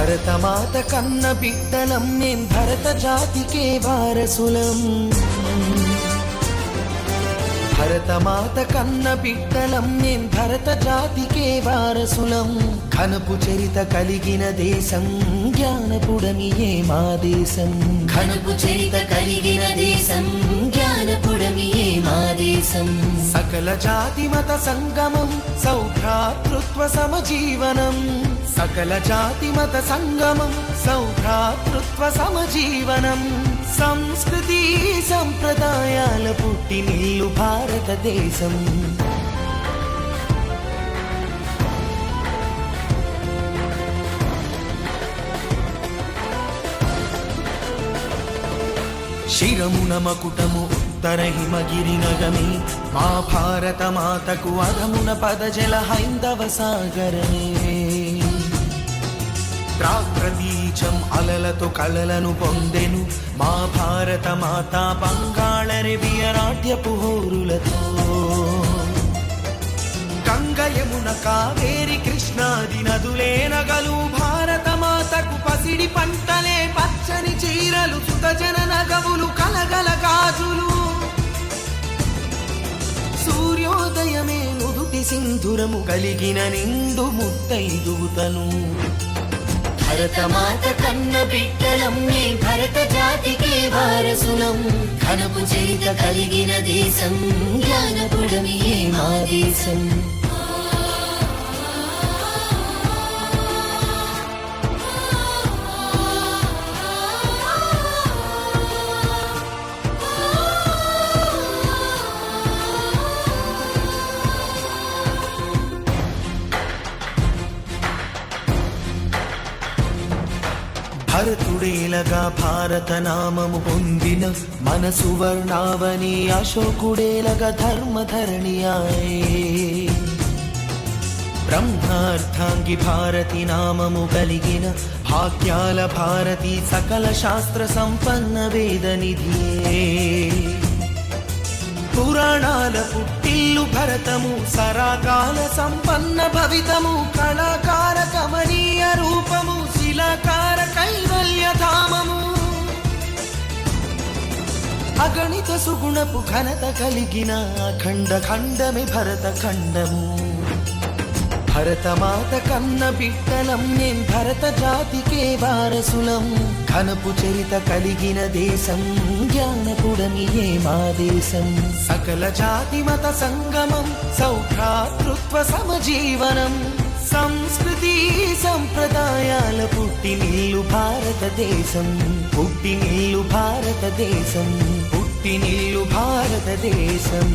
భరతమాత కన్న బిడ్డలం మేం భరత జాతికే వారసులం. భరతమాత కన్న బిడ్డలం మేం భరత జాతికే వారసులం. ఘనపు చరిత కలిగిన దేశం జ్ఞానపుడమియే మా దేశం. ఘనపు చరిత కలిగిన దేశం జ్ఞానపుడమియే మా దేశం. సకల జాతి మత సంగమం సౌభ్రాతృత్వ సమజీవనం. సకల జాతి మత సంగమం సౌభ్రాతృత్వ సమజీవనం. సంస్కృతి సంప్రదాయాల పుట్టినిల్లు భారతదేశం. శిరమున మకుటము ఉత్తర హిమగిరి నగమే మా భారత మాతకు అధమున పదజల హైందవ సాగరమే. ప్రాగ్రతీచం అలలతో కళలను పొందెను మా భారత మాత బంగాళ రెవియ నాట్యపు హోరులతో. గంగ యమున కావేరి కృష్ణాది నదులే నగలు భారత మాతకు పసిడి పంటలే పచ్చని చీరలు సుతజన నగవులు కలగల గాజులు. సూర్యోదయమే నుదుటి సింధురము కలిగిన నిండు ముత్తైదువుతను. భరతమాత కన్న బిడ్డలం మే భరత జాతికే వారసులం. ఘనపు చరిత కలిగిన దేశం జ్ఞానపుడమియే మా దేశం. భరతుడేలగా భారత నామము పొందిన మన సువర్ణావని అశోకుడేలగా ధర్మధరణియాయే. బ్రహ్మార్థాంగి భారతి నామము కలిగిన భాగ్యాల భారతి సకల శాస్త్ర సంపన్న వేదనిధియే. పురాణాల పుట్టిల్లు భరతము సరాకాల సంపన్న భవితము. కళాకార కమనీయ రూపము శిలాకార కైవల్యధామము. అగణిత సుగుణపు ఘనత కలిగిన అఖండ ఖండమే భరత ఖండము. భరతమాత కన్న బిడ్డలం మేం భరత జాతికే వారసులం. ఘనపు చరిత కలిగిన దేశం జ్ఞానపుడమియే మా దేశం. సకల జాతి మత సంగమం సౌభ్రాతృత్వ సమజీవనం. సంస్కృతి సంప్రదాయాల పుట్టినిల్లు భారతదేశం. పుట్టినిల్లు భారతదేశం. పుట్టినిల్లు భారతదేశం.